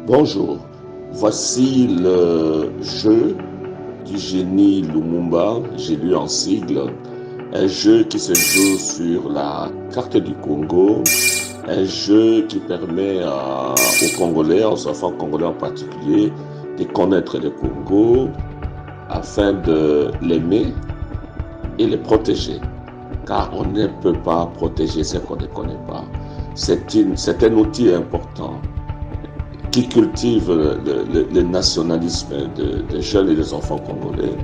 Bonjour, voici le jeu du génie Lumumba, j'ai lu en sigle, un jeu qui se joue sur la carte du Congo, un jeu qui permet aux Congolais, aux enfants congolais en particulier, de connaître le Congo afin de l'aimer et le protéger, car on ne peut pas protéger ce qu'on ne connaît pas. C'est un outil important qui cultive le nationalisme des jeunes et des enfants congolais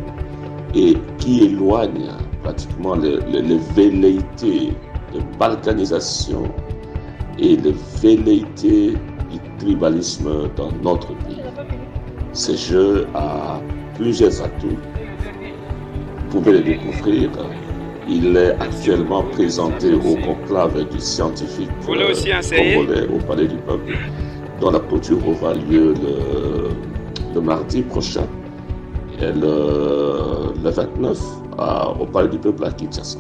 et qui éloigne pratiquement les velléités de balkanisation et les velléités du tribalisme dans notre pays. Ce jeu a plusieurs atouts. Vous pouvez le découvrir. Il est actuellement présenté au conclave du scientifique congolais au Palais du Peuple, dont la clôture aura lieu le mardi prochain et le 29 au Palais du Peuple à Kinshasa.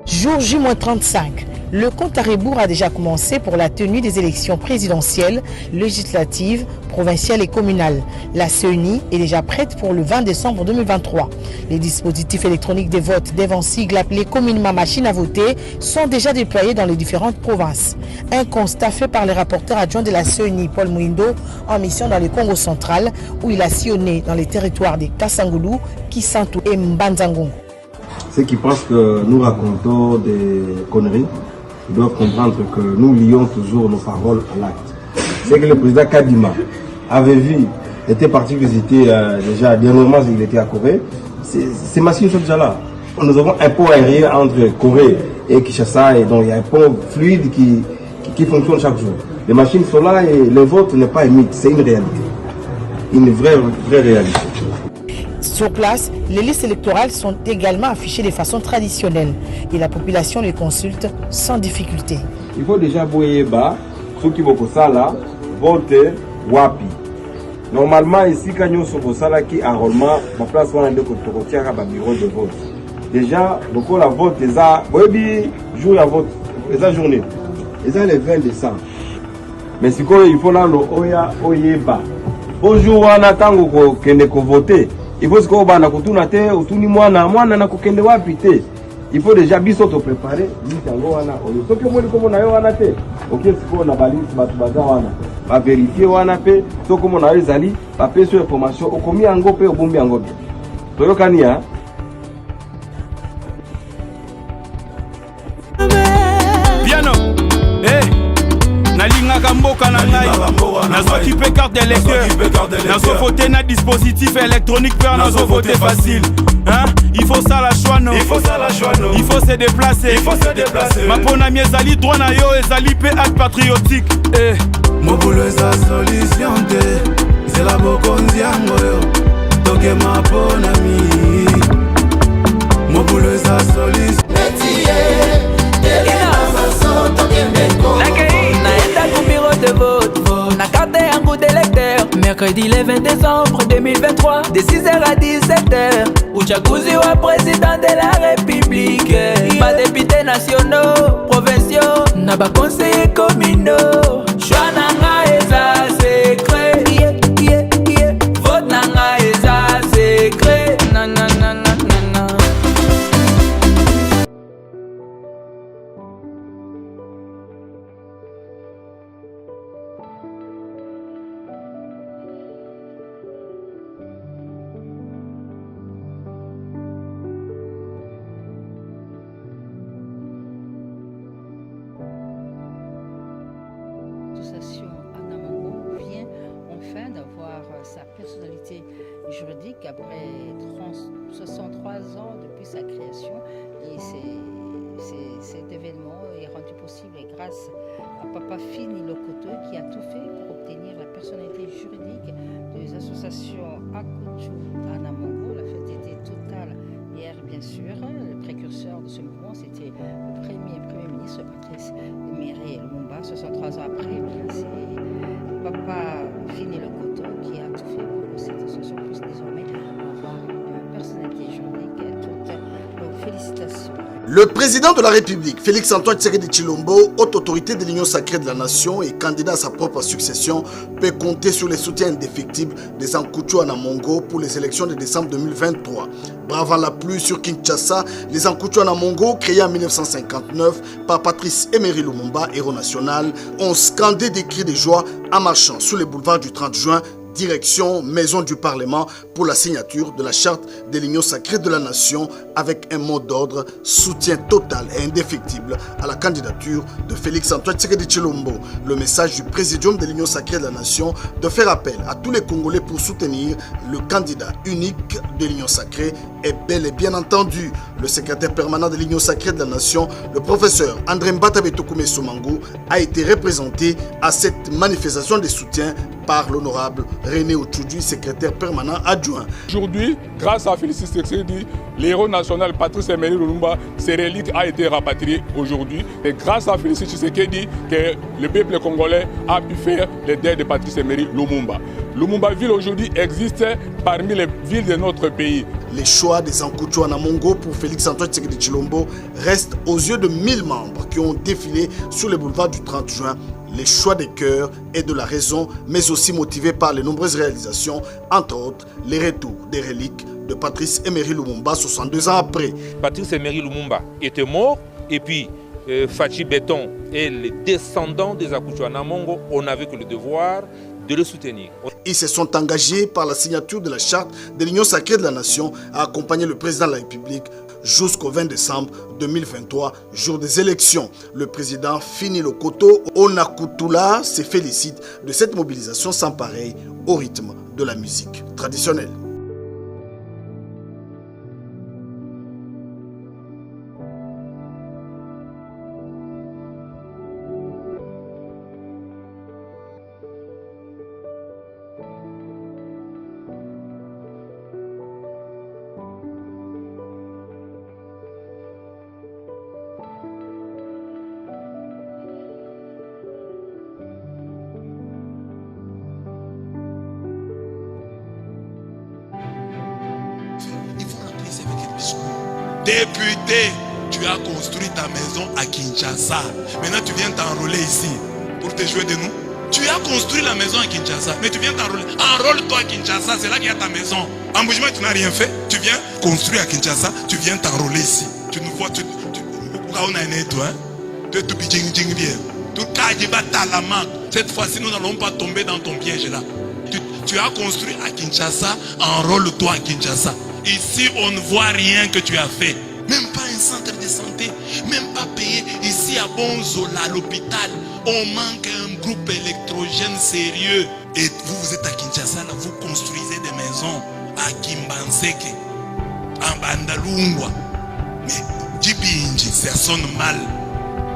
Jour J-35, le compte à rebours a déjà commencé pour la tenue des élections présidentielles, législatives, provinciales et communales. La CENI est déjà prête pour le 20 décembre 2023. Les dispositifs électroniques des votes, des sigles appelés communément machines à voter, sont déjà déployés dans les différentes provinces. Un constat fait par le rapporteur adjoint de la CENI, Paul Mouindo, en mission dans le Congo central, où il a sillonné dans les territoires de Kassangoulou, Kisantou et Mbanzangongo. Ceux qui pensent que nous racontons des conneries doivent comprendre que nous lions toujours nos paroles à l'acte. C'est que le président Kadima avait vu, était parti visiter déjà, dernièrement il était à Corée, ces machines sont déjà là. Nous avons un pont aérien entre Corée et Kinshasa, et donc il y a un pont fluide qui fonctionne chaque jour. Les machines sont là et le vote n'est pas un mythe, c'est une réalité. Une vraie réalité. Sur place, les listes électorales sont également affichées de façon traditionnelle et la population les consulte sans difficulté. Il faut déjà voyer bas, ceux qui vont ça là, voter wapi. Normalement ici quand nous sommes ça là qui enrôlement, ma place on a de côté à bureau de vote. Déjà, beaucoup la vote est ça, oui jour à vote, est ça journée, est ça le 20 décembre. Mais si quoi il faut là le oya oyeba. Bonjour wana tango ko kende ko voter. Il faut que bana kutuna te utuni mwana na kokende wapi te. Il faut déjà biso to préparer bitango wana oyo. Soki omoni ko na yo wana te. OK siko na balisi batu baza wana. Ba vérifier wana pe to ko na ezali ba peso information okomi yango pe obumbi yango bien. Toyokani ya piano. Nalinga mboka na ngai nazoki pe carte d'électeur nazo voter na dispositif électronique per nazo voter facile hein? Il faut ça la choix non, il faut se déplacer, ma pona mi ezali droit na yo ezali pe acte patriotique mobulo eza solution te zela bokonzi yango yo toke ma pona mi mobulo eza solution de vote, na carte un goût d'électeur. Mercredi le 20 décembre 2023, de 6h à 17h. Uchaguzi wa président de la République. Ba députés nationaux, provinciaux, na ba conseillers communaux. Choix nanga eza secret. Vote nanga eza secret. Na na na na na na. Anamongo vient enfin d'avoir sa personnalité juridique après 63 ans depuis sa création et cet événement est rendu possible grâce à Papa Fini Lokoto qui a tout fait pour obtenir la personnalité juridique des associations Akutu Anamongo. La fête était totale hier bien sûr. Le précurseur de ce mouvement c'était le premier ministre Patrice Emery Lumumba. 63 ans après, c'est Papa Fini Lokoto qui a tout fait pour que cette association puisse désormais avoir une personnalité juridique. Toutes félicitations. Le président de la République, Félix-Antoine Tshisekedi Tshilombo, haute autorité de l'Union sacrée de la nation et candidat à sa propre succession, peut compter sur le soutien indéfectible des Ankutu Anamongo pour les élections de décembre 2023. Bravant la pluie sur Kinshasa, les Ankutu Anamongo, créés en 1959 par Patrice Emery Lumumba, héros national, ont scandé des cris de joie en marchant sous les boulevards du 30 juin, direction Maison du Parlement pour la signature de la charte de l'Union sacrée de la nation avec un mot d'ordre soutien total et indéfectible à la candidature de Félix-Antoine Tshisekedi Tshilombo. Le message du présidium de l'Union sacrée de la nation de faire appel à tous les Congolais pour soutenir le candidat unique de l'Union sacrée est bel et bien entendu le secrétaire permanent de l'Union sacrée de la nation, le professeur André Mbatabetokoumé Somango, a été représenté à cette manifestation de soutien par l'honorable René Ochoudji, secrétaire permanent adjoint. Aujourd'hui, grâce à Félix Tshisekedi, l'héros national Patrice Emery Lumumba, ses reliques a été rapatrié aujourd'hui. Et grâce à Félix Tshisekedi, que le peuple congolais a pu faire le deuil de Patrice Emery Lumumba. Lumumba-ville aujourd'hui existe parmi les villes de notre pays. Les choix des Ankutu Anamongo pour Félix-Antoine Tshisekedi Tshilombo restent aux yeux de 1000 membres qui ont défilé sur les boulevards du 30 juin. Les choix des cœurs et de la raison, mais aussi motivés par les nombreuses réalisations, entre autres les retours des reliques de Patrice Emery Lumumba 62 ans après. Patrice Emery Lumumba était mort et puis Fachi Béton et les descendants des Ankutu Anamongo, on n'avait que le devoir de le soutenir. Ils se sont engagés par la signature de la charte de l'Union sacrée de la nation à accompagner le président de la République jusqu'au 20 décembre 2023, jour des élections. Le président Fini Lokoto Onakutula se félicite de cette mobilisation sans pareil au rythme de la musique traditionnelle. Député, tu as construit ta maison à Kinshasa. Maintenant, tu viens t'enrôler ici pour te jouer de nous. Tu as construit la maison à Kinshasa, mais tu viens t'enrôler. Enrôle-toi à Kinshasa, c'est là qu'il y a ta maison. En Bougima, tu n'as rien fait. Tu viens construire à Kinshasa, tu viens t'enrôler ici. Tu nous vois, tu cette fois-ci, nous n'allons pas tomber dans ton piège là. Tu as construit à Kinshasa, enrôle-toi à Kinshasa. Ici, on ne voit rien que tu as fait. Même pas un centre de santé, même pas payé. Ici à Bonzola, à l'hôpital, on manque un groupe électrogène sérieux. Et vous, vous êtes à Kinshasa, là, vous construisez des maisons à Kimbanseke, à Bandalungwa. Mais Djibinji, ça sonne mal.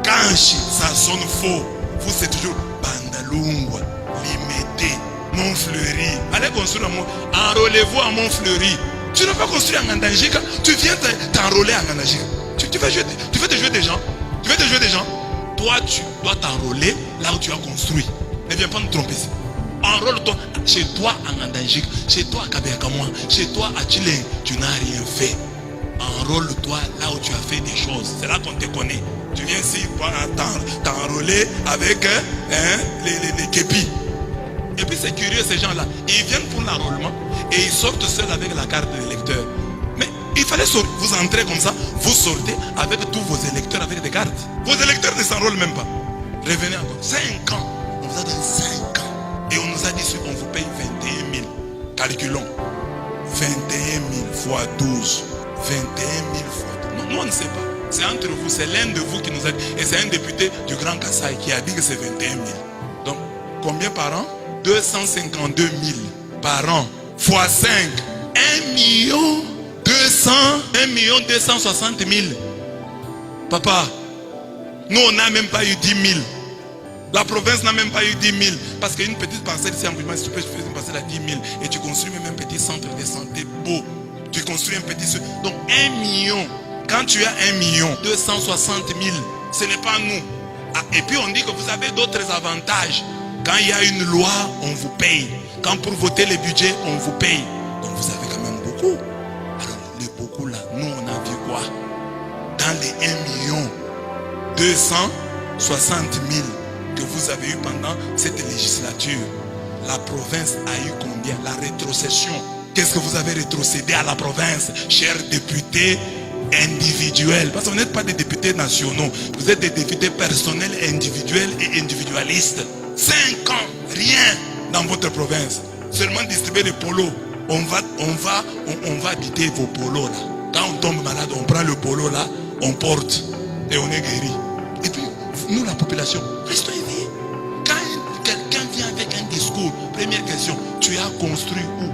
Kanchi, ça sonne faux. Vous, c'est toujours Bandalungwa, Limité, Montfleury. Allez construire à Montfleury. Enrôlez-vous à Montfleury. Tu n'as pas construit à Ngandajika, tu viens t'enrôler à Ngandajika. Tu veux te jouer des gens. Tu veux te jouer des gens. Toi, tu dois t'enrôler là où tu as construit. Ne viens pas nous tromper. Enrôle-toi chez toi à Ngandajika, chez toi à Kabeakamoa, chez toi à Chileng. Tu n'as rien fait. Enrôle-toi là où tu as fait des choses. C'est là qu'on te connaît. Tu viens ici t'enrôler avec les képis. Et puis c'est curieux, ces gens-là, ils viennent pour l'enrôlement et ils sortent seuls avec la carte de l'électeur. Mais il fallait vous entrer comme ça, vous sortez avec tous vos électeurs avec des cartes. Vos électeurs ne s'enrôlent même pas. Revenez encore. 5 ans. On vous a donné 5 ans. Et on nous a dit qu'on vous paye 21 000. Calculons. 21 000 fois 12. 21 000 fois 12. Non, nous on ne sait pas. C'est entre vous, c'est l'un de vous qui nous a dit. Et c'est un député du Grand Kassai qui a dit que c'est 21 000. Donc, combien par an? 252 000 par an fois 5, 1 260 000. Papa, nous on n'a même pas eu 10 000. La province n'a même pas eu 10 000. Parce qu'une petite parcelle ici en Bougima, si tu peux faire une parcelle à 10 000 et tu construis même un petit centre de santé beau. Tu construis un petit... Donc 1 million. Quand tu as 1 260 000, ce n'est pas nous. Ah, et puis on dit que vous avez d'autres avantages. Quand il y a une loi, on vous paye. Quand pour voter les budgets, on vous paye. Donc vous avez quand même beaucoup. Alors les beaucoup là, nous on a vu quoi? Dans les 1 260 000 que vous avez eu pendant cette législature, la province a eu combien? La rétrocession. Qu'est-ce que vous avez rétrocédé à la province, chers députés individuels? Parce que vous n'êtes pas des députés nationaux. Vous êtes des députés personnels, individuels et individualistes. 5 ans, rien dans votre province. Seulement distribuer des polos. On va habiter vos polos là. Quand on tombe malade, on prend le polo là, on porte et on est guéri. Et puis, nous la population, restons éveillés. Quand quelqu'un vient avec un discours, première question, tu as construit où?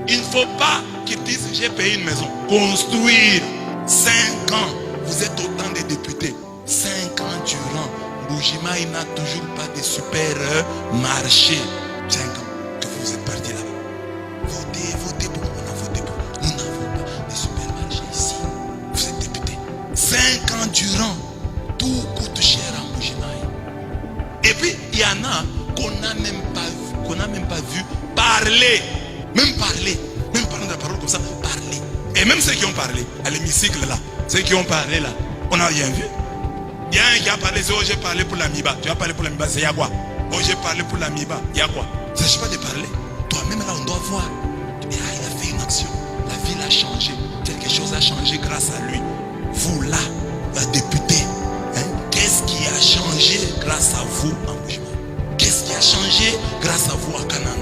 Il ne faut pas qu'ils disent j'ai payé une maison. Construire. 5 ans, vous êtes autant de députés. 5 ans durant. Bougima, il n'a toujours pas de supermarché. 5 ans que vous êtes partis là-bas. Votez pour nous. On a voté pour nous. Nous n'avons pas de supermarché ici. Vous êtes députés. 5 ans durant, tout coûte cher à Bougima. Et puis, il y en a qu'on n'a même pas vu parler. Même parler de la parole comme ça, parler. Et même ceux qui ont parlé, à l'hémicycle là, ceux qui ont parlé là, on n'a rien vu. Il y a un qui a parlé, c'est oh j'ai parlé pour l'Amiba. Tu as parlé pour l'Amiba, c'est Yagua. Oh j'ai parlé pour l'Amiba, Yagua. Il ne s'agit pas de parler. Toi-même là, on doit voir. Et là, il a fait une action. La ville a changé. Quelque chose a changé grâce à lui. Vous là, la députée, hein, qu'est-ce qui a changé grâce à vous en Bougima? Qu'est-ce qui a changé grâce à vous à Canaan?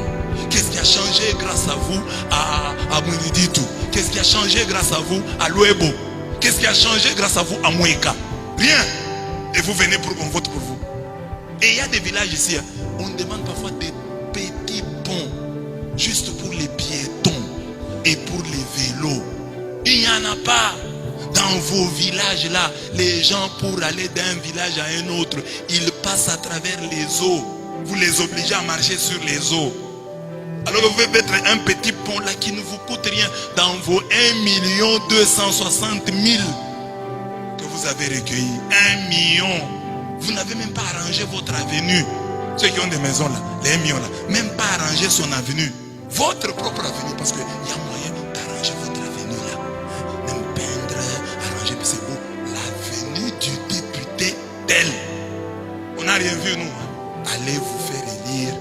Qu'est-ce qui a changé grâce à vous à Mouniditou? Qu'est-ce qui a changé grâce à vous à Louebo? Qu'est-ce qui a changé grâce à vous à Mouéka? Rien. Et vous venez pour qu'on vote pour vous. Et il y a des villages ici, on demande parfois des petits ponts, juste pour les piétons et pour les vélos. Il n'y en a pas. Dans vos villages là, les gens pour aller d'un village à un autre, ils passent à travers les eaux. Vous les obligez à marcher sur les eaux. Alors vous pouvez mettre un petit pont là qui ne vous coûte rien dans vos 1 260 000 que vous avez recueillis. 1 million. Vous n'avez même pas arrangé votre avenue. Ceux qui ont des maisons là, les 1 million là, même pas arrangé son avenue. Votre propre avenue, parce qu'il y a moyen d'arranger votre avenue là. Même peindre, arranger, puis c'est beau. L'avenue du député tel. On n'a rien vu nous. Hein. Allez vous faire élire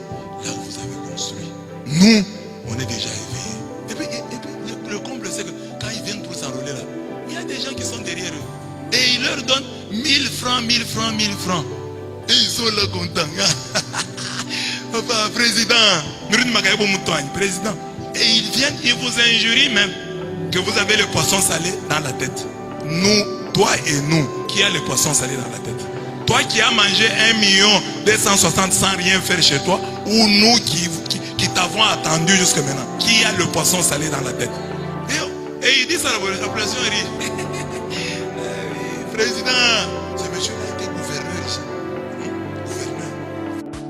là où vous avez construit. Nous, on est déjà éveillés. Et puis le comble, c'est que quand ils viennent pour s'enrôler là, il y a des gens qui sont derrière eux. Et ils leur donnent 1000 francs, 1000 francs, 1000 francs. Et ils sont là contents. Papa, président. Président. Et ils viennent, ils vous injurient même que vous avez le poisson salé dans la tête. Nous, toi et nous, qui a le poisson salé dans la tête? Toi qui as mangé 1 260 000 sans rien faire chez toi, ou nous qui t'avons attendu jusque maintenant, qui a le poisson salé dans la tête? Et il dit ça, la population rit. Président, ce monsieur a été gouverneur ici. Gouverneur.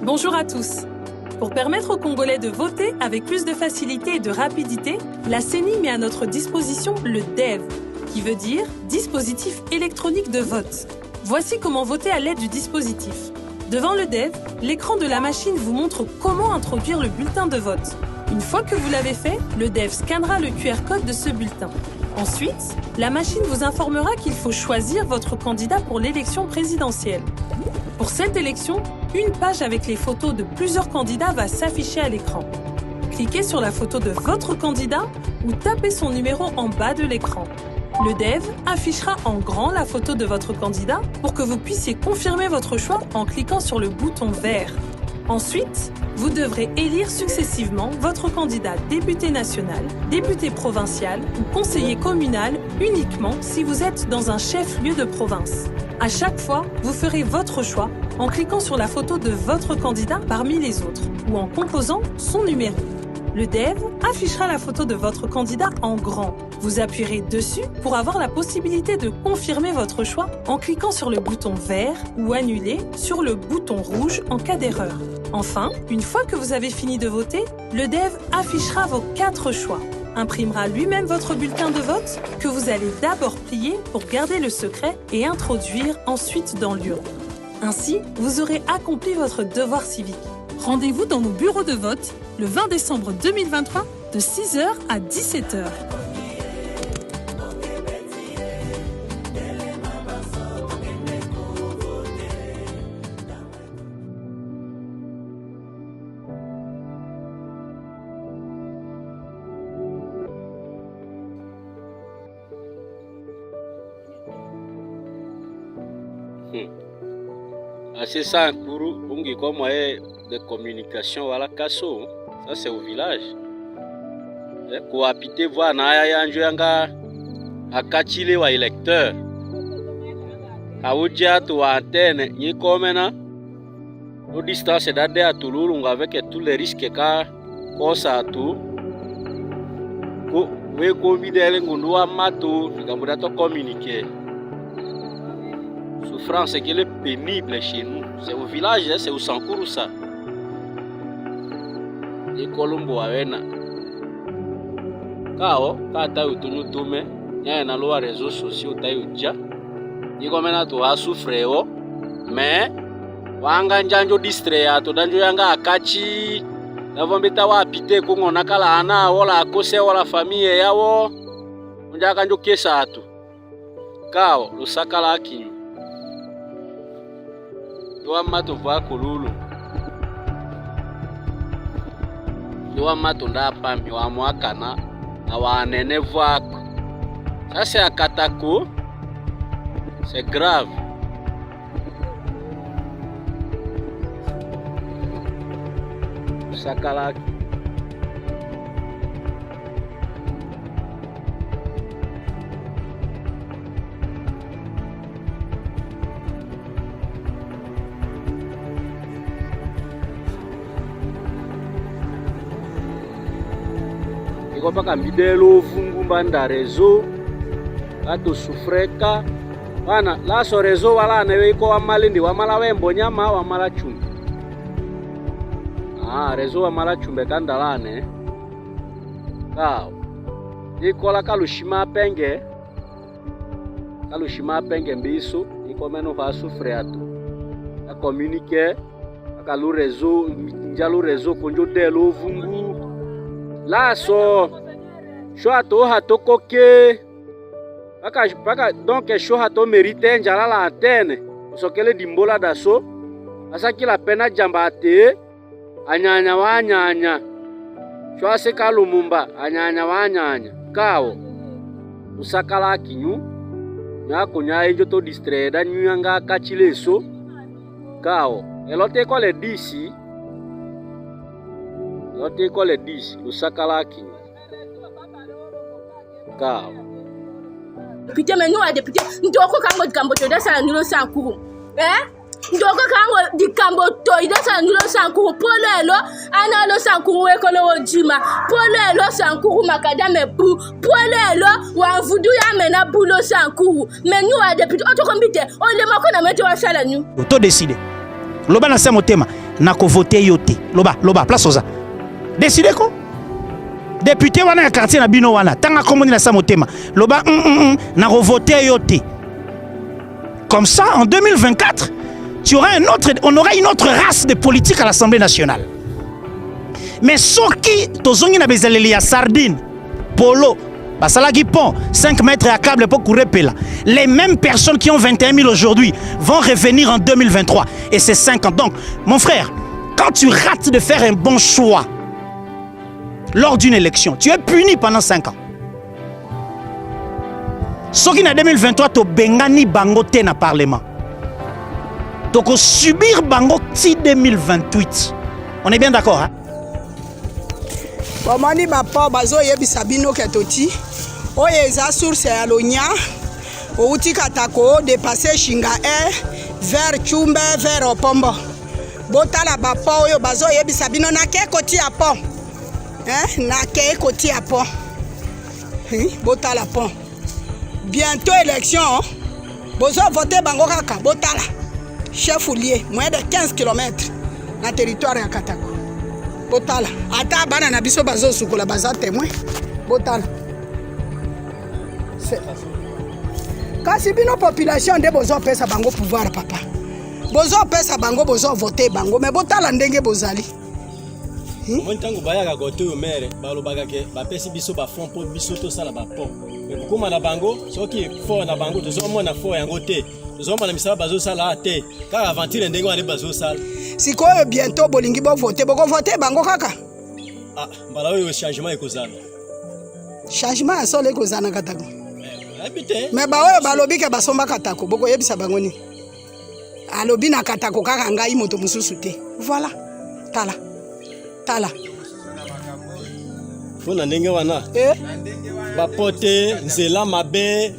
Bonjour à tous. Pour permettre aux Congolais de voter avec plus de facilité et de rapidité, la CENI met à notre disposition le DEV, qui veut dire dispositif électronique de vote. Voici comment voter à l'aide du dispositif. Devant le DEV, l'écran de la machine vous montre comment introduire le bulletin de vote. Une fois que vous l'avez fait, le DEV scannera le QR code de ce bulletin. Ensuite, la machine vous informera qu'il faut choisir votre candidat pour l'élection présidentielle. Pour cette élection, une page avec les photos de plusieurs candidats va s'afficher à l'écran. Cliquez sur la photo de votre candidat ou tapez son numéro en bas de l'écran. Le DEV affichera en grand la photo de votre candidat pour que vous puissiez confirmer votre choix en cliquant sur le bouton vert. Ensuite, vous devrez élire successivement votre candidat député national, député provincial ou conseiller communal uniquement si vous êtes dans un chef-lieu de province. À chaque fois, vous ferez votre choix en cliquant sur la photo de votre candidat parmi les autres ou en composant son numéro. Le DEV affichera la photo de votre candidat en grand. Vous appuierez dessus pour avoir la possibilité de confirmer votre choix en cliquant sur le bouton vert ou annuler sur le bouton rouge en cas d'erreur. Enfin, une fois que vous avez fini de voter, le DEV affichera vos 4 choix, imprimera lui-même votre bulletin de vote que vous allez d'abord plier pour garder le secret et introduire ensuite dans l'urne. Ainsi, vous aurez accompli votre devoir civique. Rendez-vous dans nos bureaux de vote le 20 décembre 2023 de 6h à 17h. C'est ça un cours comme moyen de communication voilà kaso ça c'est au village ko habiter voir na yanjo yanga akachile wa électeur audia to antenne ni komena no distance dade atululu avec tous les risques ka kosa tu ko we ko bidele ngundwa mato ngambuda to communiquer. Souffrance qui est pénible chez nous. C'est au village, c'est au Sankourou ça. Et Colombo avena. Kao, kata utunu tume, nya na loa réseaux sociaux tayo-dia. Ni komena to asufre o, mais wanga njanjo distrait to danjo yanga akachi. Navombeta wa pite kungo nakala ana wala akose wala famille yawo. Njaka njo kesa atu. Kao, lusakala akinyo. Yoa mato va kolulu. Yoa mato nda pambi wa mwakana na wa nene vako. Ça c'est à Katako. C'est grave. Sakalaki. ko paka mbidelo vungumba nda rezo ato sufreka bana la so rezo wala na ko amalindi wamala wembo nyama wamala chumbe rezo wamala chumbe kandalane kao ikola kalushima penge mbiso ikomeno va sufre ato a communiquer akalu rezo njalu rezo konjo delo vungu laso sho ato hatokoke paka donc sho hato mérite njala la antenne sokele dimbola daso asaki la pena jamba ate anyanya wa anyanya sho aseka lumumba anyanya wa anyanya kao usakala kinyu nyako nyae joto distraida nyanga kachileso kao elote ko le disi usakala kinyu kao député mais nous à député ndoko kango dikambo to dasa nulo sankuru ndoko kango dikambo to dasa nulo sankuru polelo ana lo sankuru ekolo ojima polelo sankuru makadame bu polelo wa vudu ya mena bulo sankuru mais nous à député otokombite o le mako na meto wa sala ñu to décider loba na samo tema na ko voter yote loba place oza décider ko député wana ya quartier na bino wana tanga komoni na samo tema loba na ko voter yote comme ça en 2024 on aura une autre race de politique à l'Assemblée nationale. Mais soki tozongi na bezaleli ya sardine polo basalaki pont 5 mètres à câble pour courir pela. Les mêmes personnes qui ont 21 000 aujourd'hui vont revenir en 2023 et c'est 5 ans. Donc mon frère, quand tu rates de faire un bon choix lors d'une élection, tu es puni pendant 5 ans. Soki na 2023 to bengani bango te na parlement. Donc subir bango ti 2028. On est bien d'accord, hein? Bomani bapo bazo yebisa bino ketoti. Oye za source ya lonya. Outi katako dépasser Shinga vers Chumbe vers Opombo. Botala bapo oyo bazo yebisa bino na ke koti ya pont. Na ke koti ya pont. Botala pont. Bientôt élection. Bozo voter bango kaka botala. Chef oulier, moins de 15 km dans le territoire de Katako. Botala. Ata bana na biso bazo sukola baza témoin. Botala. Kasi bino population de bozo pesa bango pouvoir papa. Bozo pesa bango bozo voter bango mais botala ndenge bozali. Montango bayaka gote au maire balobaka ke ba pesi biso ba fond pour biso to sala ba pont. Mais kokoma na bango soki fort na bango tozo mona fort yango te. Zoma na misala bazo sala te kaka aventure ndenge wana bazo sala sikoyo bientôt bolingi bo voter boko voter bango kaka mbala oyo changement ekozana asole ekozana Katako mais ba oyo balobi ke basomba Katako boko yebisa bango ni alobi na Katako kaka ngai moto mususu te voilà tala pona ndenge wana bapote nzela mabe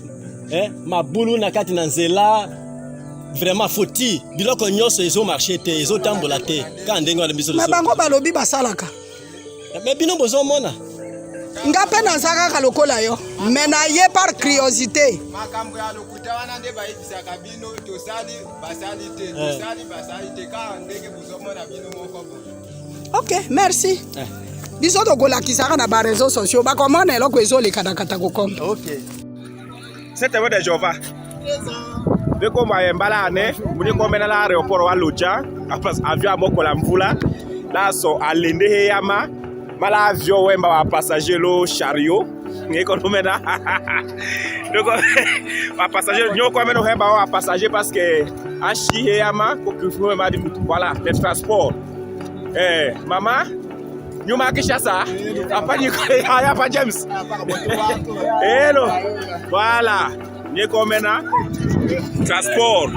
mabulu na kati na nzela vraiment foti biloko nyonso ezo marché te ezo tambola te ka ndenge wana biso mais bango balobi basalaka mais bino bozo mona nga pe na saka lokola yo mais na ye par curiosité makambo ya lokuta wana nde bayebisaka bino tosali basali te ka ndenge bozo mona bino moko boye. Ok, merci. Biso tokolakisaka na ba réseaux sociaux bakomona eloko ezoleka na Katako comme. Ok. C'était vrai de Jova. De comme mbala ane, muni komena la aéroport wa Loja, après avion amoko la mvula, la so alende yama, mala avion wemba wa passager lo chariot, ngeko komena. Donc wa passager nyo komena wemba wa passager parce que achi yama ko kufu ma di mutu voilà, le transport. Maman, nyuma Kishasa, apa ni haya pa James. Hello. Voilà. Nyeko mena transport.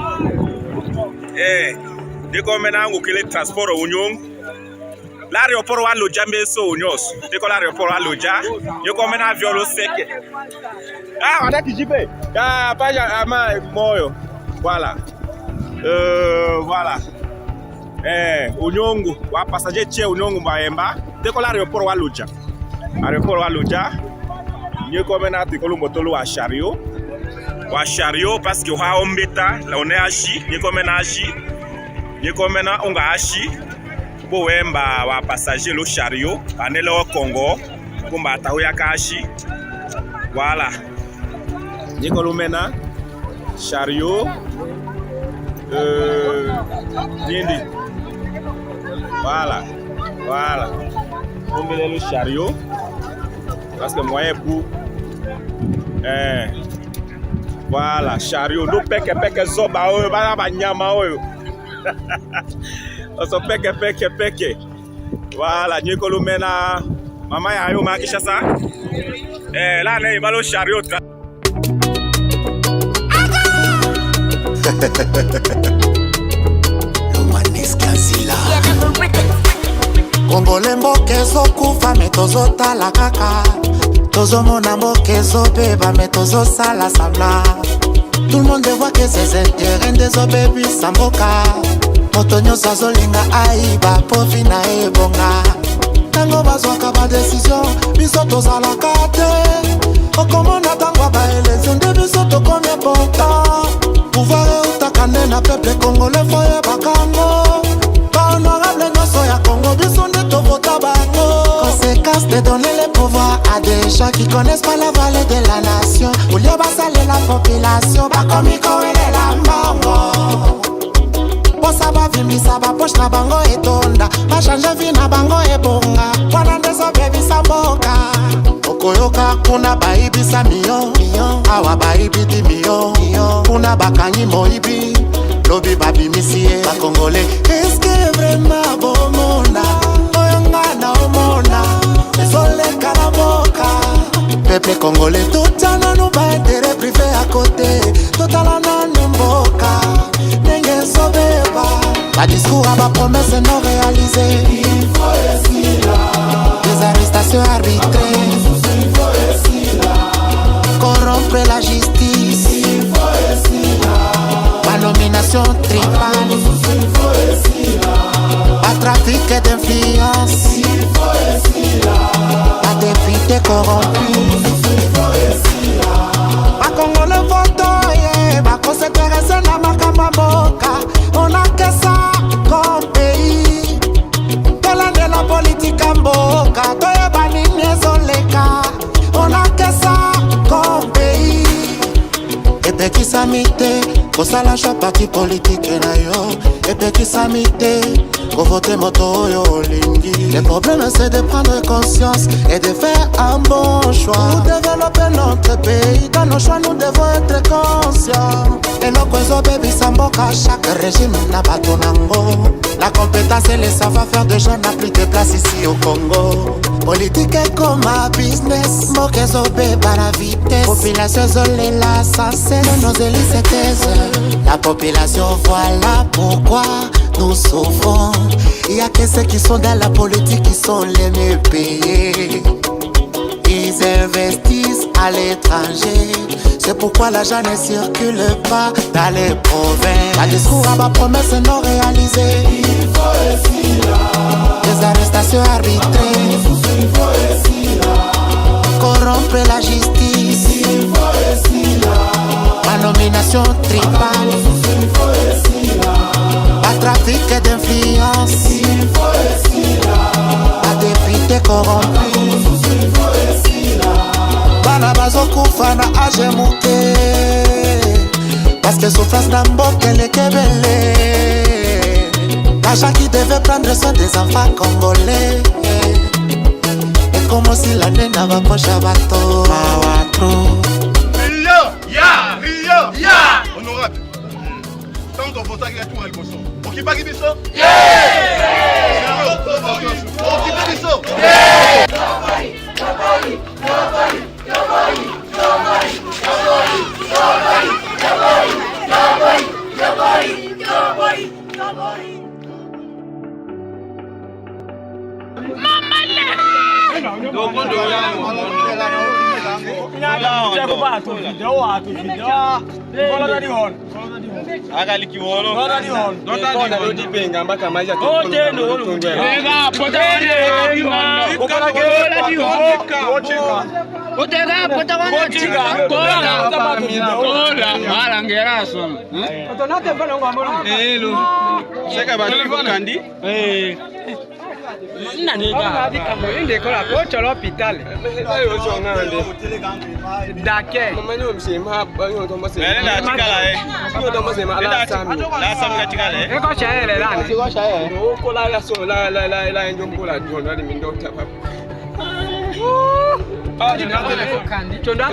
Nyeko mena ngukile transport unyong. L'aéroport wa Loja mbeso unyos. Nyeko l'aéroport wa Loja. Nyeko mena avion lo seke. Wada kijipe. Pa ama moyo. Voilà. Voilà. Unyongu wa passager che unyongu maemba. Nyeko l'aéroport wa Loja. aéroport wa Lodja nye komena tikolo motolo wa chariot parce que wa ombeta la on est achi nye komena achi nye komena onga achi bo wemba wa passager lo chariot anele au Congo kumba taoya kashi voilà nye kolomena chariot Nindi. Voilà. On met le chariot. Parce que moyen pour. Voilà, chariot. Nous peke zoba. Bala nyama. On se peke. Voilà, nous kolomena. Maman ya yo makisha ça. Là, on est le chariot. Kongole mboka ezokufa me tozotala kaka tozomona mboka ezobeba me tozosala sabla. Tout le monde voit que ces intérêts ndezobebisa mboka moto nyonso azolinga ayiba pofi na ebonga ntango bazwaka badesizio biso tozalaka te okomona ntango baelezio nde biso tokomi important pouvoir eutaka nde na peuple congolais foyebaka ngo bahonorable nyonso ya Congo biso nde tovota bango. Conséquence de donner le pouvoir à des gens qui connaissent pas la valeur de la nation olia basale la population bakomi kowelela mbongo posa bavimbisa bapoche na bango etonda bachange vi na bango ebonga wana ndezobebisa mboka okoyoka kuna bayibisa miyo awa bayibidi miyo kuna bakangi moyibi lobi babimisi ye bakongole eske vraiment bomona oyonga na omona ezoleka na mboka peuple congolais totala no baintere privé à côté totala nanu mboka ndenge ezobeba badiscours à bapromesse non réalisées il faut esila des arrestations arbitraires il faut esila corrompre la justice il faut esila ma nomination tribale il faut esila ma trafic d'influence il faut esila ma député corrompu il faut esila ma congolais voto bakoseterese na makambo mboka on a que ça comme pays tolande la politique mboka toyeba nini ezoleka on a que ça comme pays epekisami te kosala cha parti politique na yo epekisami te kovote moto oyo olingi. Le problème c'est de prendre conscience et de faire un bon choix pour développer notre pays. Dans nos choix nous devons être conscients. Et nos causes bébisa mboka chaque régime n'a pas ton ango. La compétence et le savoir-faire de gens n'a plus de place ici au Congo. Politique est comme un business, mboka ezobeba na vitesse. Population zolela sans cesse, nos élites se taisent. La population voilà pourquoi nous souffrons. Il y a que ceux qui sont dans la politique qui sont les mieux payés. Ils investissent à l'étranger. C'est pourquoi l'argent ne circule pas dans les provinces. La discours à ma promesse non réalisée. Il faut esila des arrestations arbitraires. Il faut esila corrompre la justice. Il faut esila ma nomination tribale. Il faut esila ma trafic d'influence. Il faut esila ma député corrompu. Il faut esila bana bazokufa na age muke parce que souffrance na mboka elekebele. L'argent qui devait prendre soin des enfants congolais et comme si l'année n'ava pas chabato awatro Rio honorable tant qu'on vote avec tout Elboso on qui pas qui biso on qui pas biso Akali kiwolo. Nota di penga mbaka maisha tu.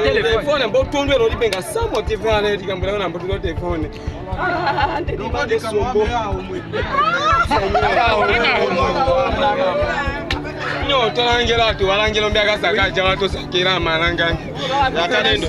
Telefone mbo tondwe lo libenga samo tivane tikambula na mbo telefone no talangela tu walangelo mbya kasaka jawa to sakira malanga yakalendo